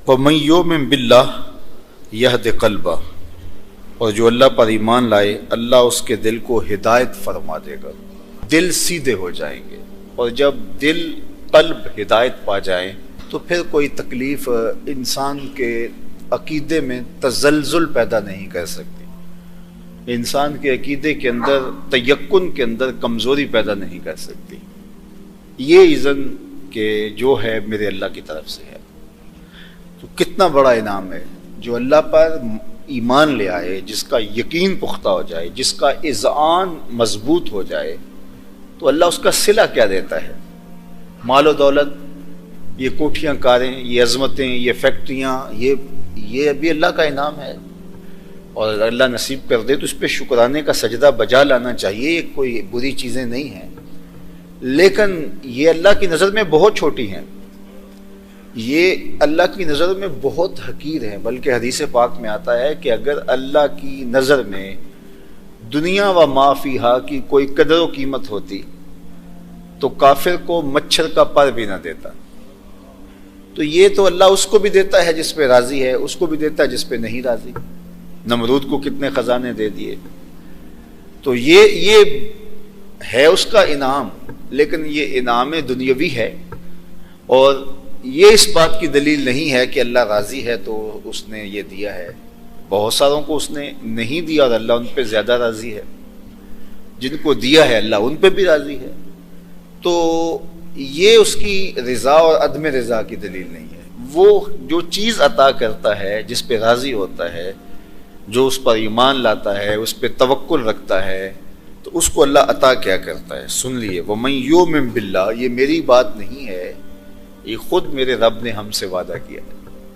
وَمَن يُؤْمِن بِاللَّهِ يَهْدِ قَلْبَهُ، اور جو اللہ پر ایمان لائے اللہ اس کے دل کو ہدایت فرما دے گا، دل سیدھے ہو جائیں گے، اور جب دل قلب ہدایت پا جائیں تو پھر کوئی تکلیف انسان کے عقیدے میں تزلزل پیدا نہیں کر سکتی، انسان کے عقیدے کے اندر تیقن کے اندر کمزوری پیدا نہیں کر سکتی۔ یہ اذن کہ جو ہے میرے اللہ کی طرف سے ہے، تو کتنا بڑا انعام ہے جو اللہ پر ایمان لے آئے، جس کا یقین پختہ ہو جائے، جس کا اذعان مضبوط ہو جائے، تو اللہ اس کا صلہ کیا دیتا ہے؟ مال و دولت، یہ کوٹھیاں کاریں، یہ عظمتیں، یہ فیکٹریاں، یہ ابھی اللہ کا انعام ہے، اور اگر اللہ نصیب کر دے تو اس پہ شکرانے کا سجدہ بجا لانا چاہیے، یہ کوئی بری چیزیں نہیں ہیں، لیکن یہ اللہ کی نظر میں بہت چھوٹی ہیں، یہ اللہ کی نظر میں بہت حقیر ہیں، بلکہ حدیث پاک میں آتا ہے کہ اگر اللہ کی نظر میں دنیا و ما فیہا کی کوئی قدر و قیمت ہوتی تو کافر کو مچھر کا پر بھی نہ دیتا۔ تو یہ تو اللہ اس کو بھی دیتا ہے جس پہ راضی ہے، اس کو بھی دیتا ہے جس پہ نہیں راضی۔ نمرود کو کتنے خزانے دے دیے، تو یہ ہے اس کا انعام، لیکن یہ انعام دنیاوی ہے، اور یہ اس بات کی دلیل نہیں ہے کہ اللہ راضی ہے تو اس نے یہ دیا ہے۔ بہت ساروں کو اس نے نہیں دیا اور اللہ ان پہ زیادہ راضی ہے، جن کو دیا ہے اللہ ان پہ بھی راضی ہے، تو یہ اس کی رضا اور عدم رضا کی دلیل نہیں ہے۔ وہ جو چیز عطا کرتا ہے، جس پہ راضی ہوتا ہے، جو اس پر ایمان لاتا ہے، اس پہ توکل رکھتا ہے، تو اس کو اللہ عطا کیا کرتا ہے۔ سن لیے، وَمَن يُؤْمِن بِاللَّهِ، یہ میری بات نہیں ہے، یہ خود میرے رب نے ہم سے وعدہ کیا ہے۔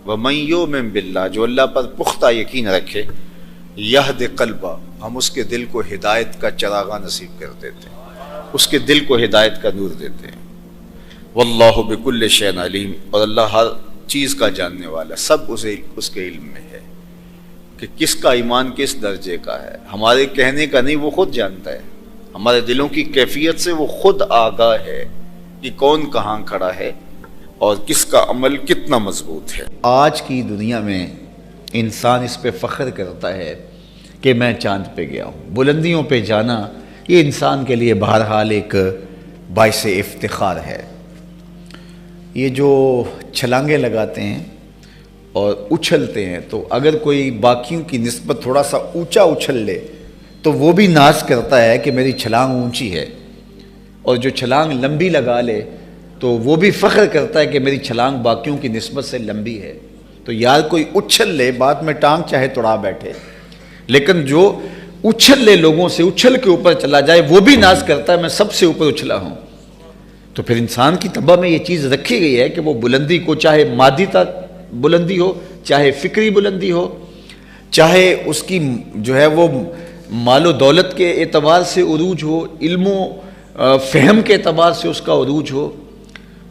وَمَن يُؤْمِن بِاللَّهِ، جو اللہ پر پختہ یقین رکھے، يَهْدِ قَلْبَهُ، ہم اس کے دل کو ہدایت کا چراغاں نصیب کر دیتے ہیں، اس کے دل کو ہدایت کا نور دیتے ہیں۔ وَاللَّهُ بِكُلِّ شَيْءٍ عَلِيمٌ، اور اللہ ہر چیز کا جاننے والا، سب اس کے علم میں ہے کہ کس کا ایمان کس درجے کا ہے، ہمارے کہنے کا نہیں، وہ خود جانتا ہے، ہمارے دلوں کی کیفیت سے وہ خود آگاہ ہے کہ کون کہاں کھڑا ہے اور کس کا عمل کتنا مضبوط ہے۔ آج کی دنیا میں انسان اس پہ فخر کرتا ہے کہ میں چاند پہ گیا ہوں، بلندیوں پہ جانا یہ انسان کے لیے بہرحال ایک باعث افتخار ہے۔ یہ جو چھلانگیں لگاتے ہیں اور اچھلتے ہیں، تو اگر کوئی باقیوں کی نسبت تھوڑا سا اونچا اچھل لے تو وہ بھی ناز کرتا ہے کہ میری چھلانگ اونچی ہے، اور جو چھلانگ لمبی لگا لے تو وہ بھی فخر کرتا ہے کہ میری چھلانگ باقیوں کی نسبت سے لمبی ہے۔ تو یار کوئی اچھل لے، بعد میں ٹانگ چاہے توڑا بیٹھے، لیکن جو اچھل لے لوگوں سے، اچھل کے اوپر چلا جائے، وہ بھی ناز کرتا ہے میں سب سے اوپر اچھلا ہوں۔ تو پھر انسان کی طبع میں یہ چیز رکھی گئی ہے کہ وہ بلندی کو، چاہے مادی تک بلندی ہو، چاہے فکری بلندی ہو، چاہے اس کی جو ہے وہ مال و دولت کے اعتبار سے عروج ہو، علم و فہم کے اعتبار سے اس کا عروج ہو،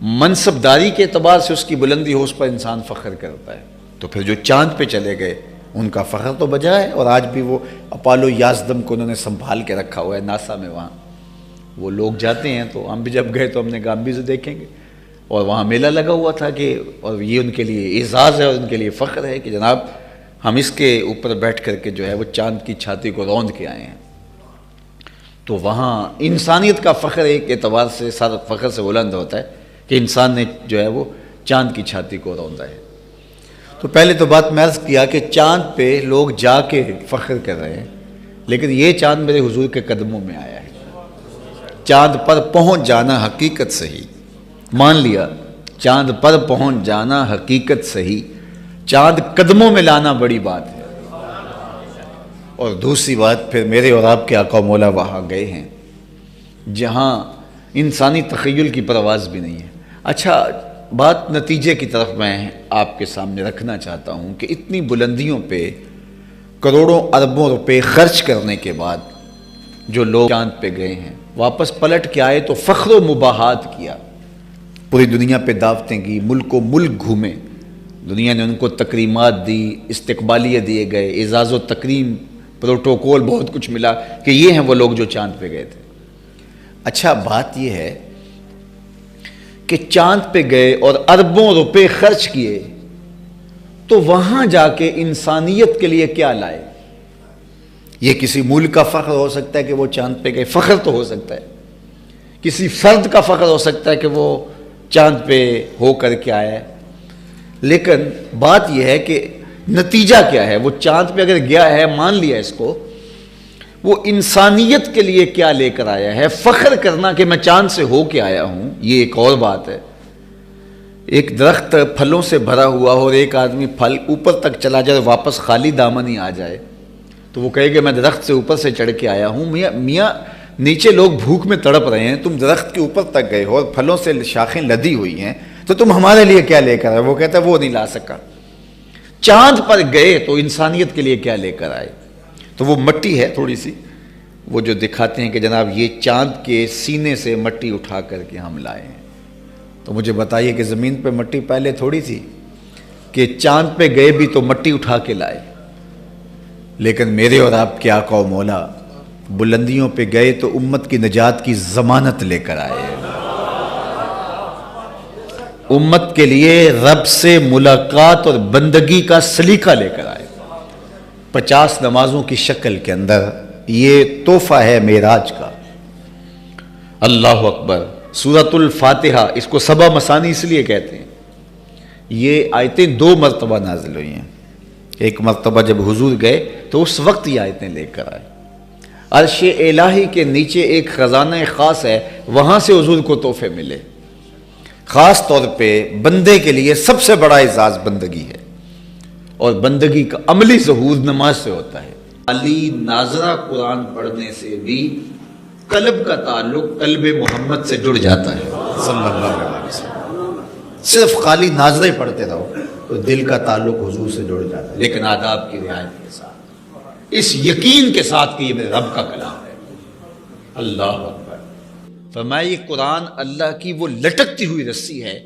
منصب داری کے اعتبار سے اس کی بلندی ہو، اس پر انسان فخر کرتا ہے۔ تو پھر جو چاند پہ چلے گئے ان کا فخر تو بجا ہے، اور آج بھی وہ اپالو 11 کو انہوں نے سنبھال کے رکھا ہوا ہے ناسا میں، وہاں وہ لوگ جاتے ہیں، تو ہم بھی جب گئے تو ہم نے کہا ہم بھی اسے دیکھیں گے، اور وہاں میلہ لگا ہوا تھا کہ، اور یہ ان کے لیے اعزاز ہے اور ان کے لیے فخر ہے کہ جناب ہم اس کے اوپر بیٹھ کر کے جو ہے وہ چاند کی چھاتی کو روند کے آئے ہیں۔ تو وہاں انسانیت کا فخر ایک اعتبار سے سر فخر سے بلند ہوتا ہے کہ انسان نے جو ہے وہ چاند کی چھاتی کو روندا ہے۔ تو پہلے تو بات میں عرض کیا کہ چاند پہ لوگ جا کے فخر کر رہے ہیں، لیکن یہ چاند میرے حضور کے قدموں میں آیا ہے۔ چاند پر پہنچ جانا حقیقت صحیح، مان لیا، چاند پر پہنچ جانا حقیقت صحیح، چاند قدموں میں لانا بڑی بات ہے۔ اور دوسری بات پھر میرے اور آپ کے آقا مولا وہاں گئے ہیں جہاں انسانی تخیل کی پرواز بھی نہیں ہے۔ اچھا، بات نتیجے کی طرف میں آپ کے سامنے رکھنا چاہتا ہوں کہ اتنی بلندیوں پہ کروڑوں اربوں روپے خرچ کرنے کے بعد جو لوگ چاند پہ گئے ہیں، واپس پلٹ کے آئے تو فخر و مباحات کیا، پوری دنیا پہ دعوتیں کی، ملک و ملک گھومے، دنیا نے ان کو تکریمات دی، استقبالیہ دیے گئے، اعزاز و تکریم، پروٹوکول، بہت کچھ ملا کہ یہ ہیں وہ لوگ جو چاند پہ گئے تھے۔ اچھا، بات یہ ہے کہ چاند پہ گئے اور اربوں روپے خرچ کیے، تو وہاں جا کے انسانیت کے لیے کیا لائے؟ یہ کسی ملک کا فخر ہو سکتا ہے کہ وہ چاند پہ گئے، فخر تو ہو سکتا ہے، کسی فرد کا فخر ہو سکتا ہے کہ وہ چاند پہ ہو کر کے آیا ہے، لیکن بات یہ ہے کہ نتیجہ کیا ہے؟ وہ چاند پہ اگر گیا ہے، مان لیا اس کو، وہ انسانیت کے لیے کیا لے کر آیا ہے؟ فخر کرنا کہ میں چاند سے ہو کے آیا ہوں، یہ ایک اور بات ہے۔ ایک درخت پھلوں سے بھرا ہوا ہو اور ایک آدمی پھل اوپر تک چلا جائے اور واپس خالی دامن ہی آ جائے تو وہ کہے کہ میں درخت سے اوپر سے چڑھ کے آیا ہوں۔ میاں نیچے لوگ بھوک میں تڑپ رہے ہیں، تم درخت کے اوپر تک گئے ہو اور پھلوں سے شاخیں لدی ہوئی ہیں، تو تم ہمارے لیے کیا لے کر آئے؟ وہ کہتا ہے وہ نہیں لا سکا۔ چاند پر گئے تو انسانیت کے لیے کیا لے کر آئے؟ تو وہ مٹی ہے تھوڑی سی، وہ جو دکھاتے ہیں کہ جناب یہ چاند کے سینے سے مٹی اٹھا کر کے ہم لائے ہیں۔ تو مجھے بتائیے کہ زمین پہ مٹی پہلے تھوڑی تھی کہ چاند پہ گئے بھی تو مٹی اٹھا کے لائے، لیکن میرے اور آپ کے آقا و مولا بلندیوں پہ گئے تو امت کی نجات کی ضمانت لے کر آئے، امت کے لیے رب سے ملاقات اور بندگی کا سلیقہ لے کر آئے، 50 نمازوں کی شکل کے اندر۔ یہ تحفہ ہے معراج کا۔ اللہ اکبر۔ سورۃ الفاتحہ، اس کو سبع مثانی اس لیے کہتے ہیں، یہ آیتیں 2 مرتبہ نازل ہوئی ہیں۔ ایک مرتبہ جب حضور گئے تو اس وقت یہ آیتیں لے کر آئے۔ عرش الہی کے نیچے ایک خزانہ خاص ہے، وہاں سے حضور کو تحفے ملے۔ خاص طور پہ بندے کے لیے سب سے بڑا اعزاز بندگی ہے، اور بندگی کا عملی ظہور نماز سے ہوتا ہے۔ علی ناظرہ قرآن پڑھنے سے بھی قلب کا تعلق قلب محمد سے جڑ جاتا ہے صلی اللہ علیہ وسلم۔ صرف خالی ناظرے پڑھتے رہو تو دل کا تعلق حضور سے جڑ جاتا ہے، لیکن آداب کی رعایت کے ساتھ، اس یقین کے ساتھ کہ یہ میرے رب کا کلام ہے۔ اللہ اکبر۔ فرمایا یہ قرآن اللہ کی وہ لٹکتی ہوئی رسی ہے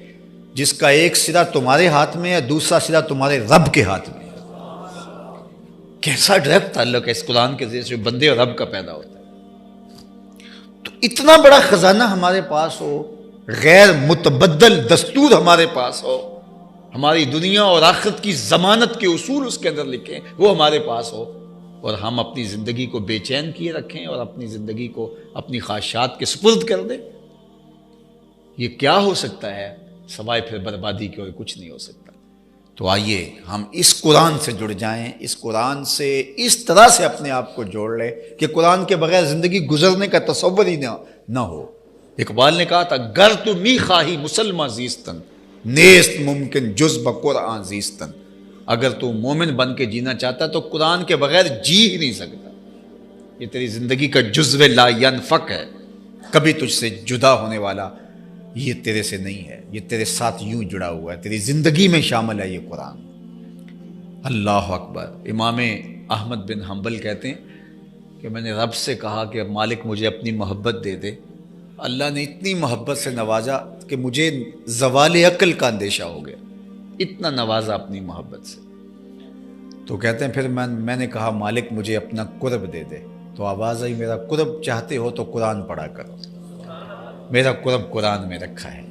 جس کا ایک سرا تمہارے ہاتھ میں ہے، دوسرا سرا تمہارے رب کے ہاتھ میں ہے۔ کیسا ڈائریکٹ تعلق ہے اس قرآن کے ذریعے سے بندے اور رب کا پیدا ہوتا ہے۔ تو اتنا بڑا خزانہ ہمارے پاس ہو، غیر متبدل دستور ہمارے پاس ہو، ہماری دنیا اور آخرت کی ضمانت کے اصول اس کے اندر لکھیں، وہ ہمارے پاس ہو، اور ہم اپنی زندگی کو بے چین کیے رکھیں اور اپنی زندگی کو اپنی خواہشات کے سپرد کر دیں، یہ کیا ہو سکتا ہے سوائے پھر بربادی کے؟ اور کچھ نہیں ہو سکتا۔ تو آئیے ہم اس قرآن سے جڑ جائیں، اس قرآن سے اس طرح سے اپنے آپ کو جوڑ لیں کہ قرآن کے بغیر زندگی گزرنے کا تصور ہی نہ ہو۔ اقبال نے کہا تھا گر تو می خواہی مسلمہ زیستن، نیست ممکن جز بقرآن زیستن۔ اگر تو مومن بن کے جینا چاہتا تو قرآن کے بغیر جی ہی نہیں سکتا۔ یہ تیری زندگی کا جزو لا ینفک ہے، کبھی تجھ سے جدا ہونے والا یہ تیرے سے نہیں ہے، یہ تیرے ساتھ یوں جڑا ہوا ہے، تیری زندگی میں شامل ہے یہ قرآن۔ اللہ اکبر۔ امام احمد بن حنبل کہتے ہیں کہ میں نے رب سے کہا کہ مالک مجھے اپنی محبت دے دے، اللہ نے اتنی محبت سے نوازا کہ مجھے زوال عقل کا اندیشہ ہو گیا، اتنا نوازا اپنی محبت سے۔ تو کہتے ہیں پھر میں نے کہا مالک مجھے اپنا قرب دے دے، تو آواز آئی میرا قرب چاہتے ہو تو قرآن پڑھا کرو، میرا قرب قرآن میں رکھا ہے۔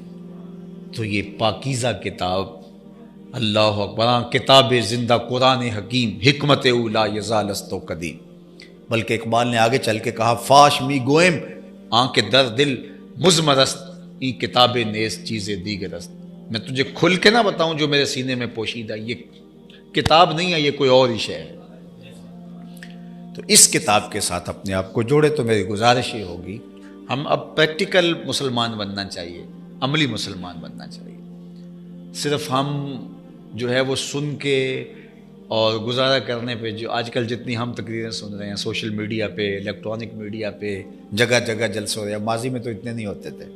تو یہ پاکیزہ کتاب، اللہ اکبر، کتاب زندہ قرآن حکیم، حکمت اولا یزالست و قدیم۔ بلکہ اقبال نے آگے چل کے کہا فاش می گوئم آنکھ در دل مزمرست، ای کتاب نیز چیز دیگرست۔ میں تجھے کھل کے نہ بتاؤں جو میرے سینے میں پوشیدہ، یہ کتاب نہیں ہے، یہ کوئی اور ہی شے ہے۔ تو اس کتاب کے ساتھ اپنے آپ کو جوڑے تو میری گزارش یہ ہوگی ہم اب پریکٹیکل مسلمان بننا چاہیے، عملی مسلمان بننا چاہیے۔ صرف ہم جو ہے وہ سن کے اور گزارا کرنے پہ، جو آج کل جتنی ہم تقریریں سن رہے ہیں سوشل میڈیا پہ، الیکٹرانک میڈیا پہ، جگہ جگہ جلسے ہو رہے ہیں، ماضی میں تو اتنے نہیں ہوتے تھے،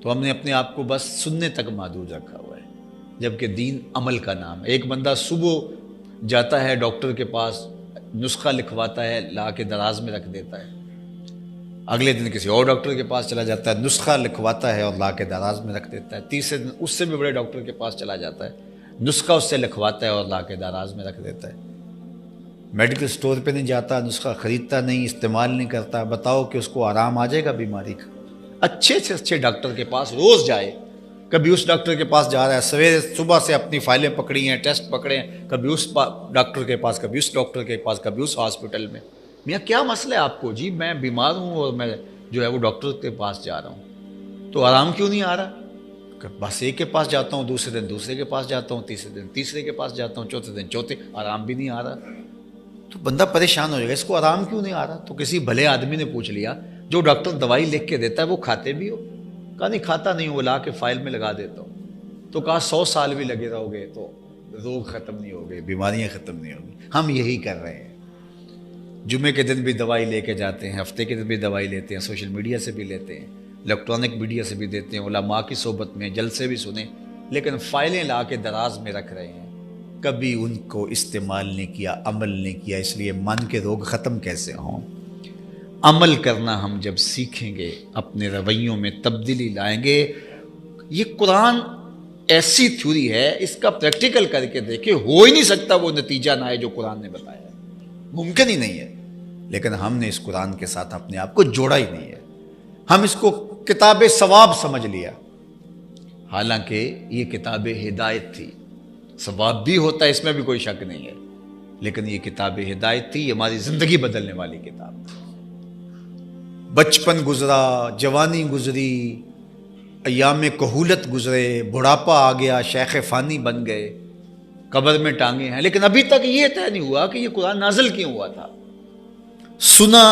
تو ہم نے اپنے آپ کو بس سننے تک محدود رکھا ہوا ہے، جبکہ دین عمل کا نام ہے۔ ایک بندہ صبح جاتا ہے ڈاکٹر کے پاس، نسخہ لکھواتا ہے، لا کے دراز میں رکھ دیتا ہے، اگلے دن کسی اور ڈاکٹر کے پاس چلا جاتا ہے، نسخہ لکھواتا ہے اور لا کے دراز میں رکھ دیتا ہے، تیسرے دن اس سے بھی بڑے ڈاکٹر کے پاس چلا جاتا ہے، نسخہ اس سے لکھواتا ہے اور لا کے دراز میں رکھ دیتا ہے۔ میڈیکل سٹور پہ نہیں جاتا، نسخہ خریدتا نہیں، استعمال نہیں کرتا، بتاؤ کہ اس کو آرام آ جائے گا بیماری کا؟ اچھے سے اچھے ڈاکٹر کے پاس روز جائے، کبھی اس ڈاکٹر کے پاس جا رہا ہے، سویرے صبح سے اپنی فائلیں پکڑی ہیں، ٹیسٹ پکڑے ہیں، کبھی اس ڈاکٹر کے پاس، کبھی اس ڈاکٹر کے پاس، کبھی اس ہاسپٹل میں۔ میاں کیا مسئلہ ہے آپ کو؟ جی میں بیمار ہوں اور میں جو ہے وہ ڈاکٹر کے پاس جا رہا ہوں، تو آرام کیوں نہیں آ رہا؟ بس ایک کے پاس جاتا ہوں، دوسرے دن دوسرے کے پاس جاتا ہوں، تیسرے دن تیسرے کے پاس جاتا ہوں، چوتھے دن چوتھے، آرام بھی نہیں آ رہا۔ تو بندہ پریشان ہو جائے گا، اس کو آرام کیوں نہیں آ رہا؟ تو کسی بھلے آدمی نے پوچھ لیا، جو ڈاکٹر دوائی لکھ کے دیتا ہے وہ کھاتے بھی ہو؟ کہا نہیں کھاتا نہیں ہوں، وہ لا کے فائل میں لگا دیتا ہوں۔ تو کہا 100 سال بھی لگے رہو گے تو روگ ختم نہیں ہوگے، بیماریاں ختم نہیں ہوگی۔ ہم یہی کر رہے ہیں، جمعے کے دن بھی دوائی لے کے جاتے ہیں، ہفتے کے دن بھی دوائی لیتے ہیں، سوشل میڈیا سے بھی لیتے ہیں، الیکٹرانک میڈیا سے بھی دیتے ہیں، علماء کی صحبت میں جلسے بھی سنیں، لیکن فائلیں لا کے دراز میں رکھ رہے ہیں، کبھی ان کو استعمال نہیں کیا، عمل نہیں کیا۔ اس لیے من کے روگ ختم کیسے ہوں؟ عمل کرنا ہم جب سیکھیں گے، اپنے رویوں میں تبدیلی لائیں گے۔ یہ قرآن ایسی تھیوری ہے، اس کا پریکٹیکل کر کے دیکھیں، ہو ہی نہیں سکتا وہ نتیجہ نہ آئے جو قرآن نے بتایا ہے، ممکن ہی نہیں ہے۔ لیکن ہم نے اس قرآن کے ساتھ اپنے آپ کو جوڑا ہی نہیں ہے، ہم اس کو کتاب ثواب سمجھ لیا، حالانکہ یہ کتاب ہدایت تھی۔ ثواب بھی ہوتا ہے، اس میں بھی کوئی شک نہیں ہے، لیکن یہ کتاب ہدایت تھی، یہ ہماری زندگی بدلنے والی کتاب تھی۔ بچپن گزرا، جوانی گزری، ایام کہولت گزرے، بڑھاپا آ گیا، شیخ فانی بن گئے، قبر میں ٹانگے ہیں، لیکن ابھی تک یہ طے نہیں ہوا کہ یہ قرآن نازل کیوں ہوا تھا۔ سنا،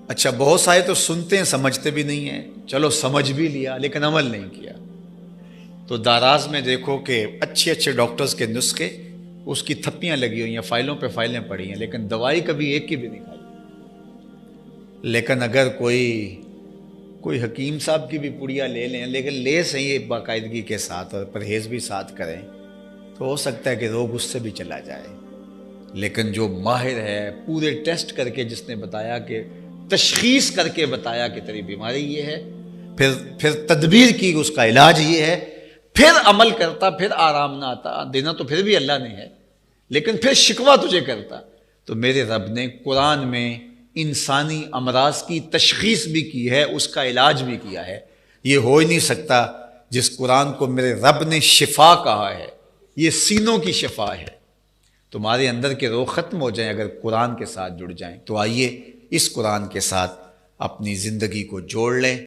اچھا بہت سارے تو سنتے ہیں سمجھتے بھی نہیں ہیں، چلو سمجھ بھی لیا لیکن عمل نہیں کیا۔ تو داراز میں دیکھو کہ اچھے اچھے ڈاکٹرز کے نسخے، اس کی تھپیاں لگی ہوئی ہیں، فائلوں پہ فائلیں پڑی ہیں، لیکن دوائی کبھی ایک کی بھی نہیں کھائی۔ لیکن اگر کوئی حکیم صاحب کی بھی پڑیا لے لیں، لیکن لے صحیح باقاعدگی کے ساتھ اور پرہیز بھی ساتھ کریں، تو ہو سکتا ہے کہ روگ اس سے بھی چلا جائے۔ لیکن جو ماہر ہے، پورے ٹیسٹ کر کے جس نے بتایا، کہ تشخیص کر کے بتایا کہ تیری بیماری یہ ہے، پھر تدبیر کی اس کا علاج یہ ہے، پھر عمل کرتا، پھر آرام نہ آتا، دینا تو پھر بھی اللہ نے ہے، لیکن پھر شکوہ تجھے کرتا، تو میرے رب نے قرآن میں انسانی امراض کی تشخیص بھی کی ہے، اس کا علاج بھی کیا ہے۔ یہ ہو ہی نہیں سکتا جس قرآن کو میرے رب نے شفا کہا ہے، یہ سینوں کی شفا ہے۔ تمہارے اندر کے روگ ختم ہو جائیں اگر قرآن کے ساتھ جڑ جائیں، تو آئیے اس قرآن کے ساتھ اپنی زندگی کو جوڑ لیں۔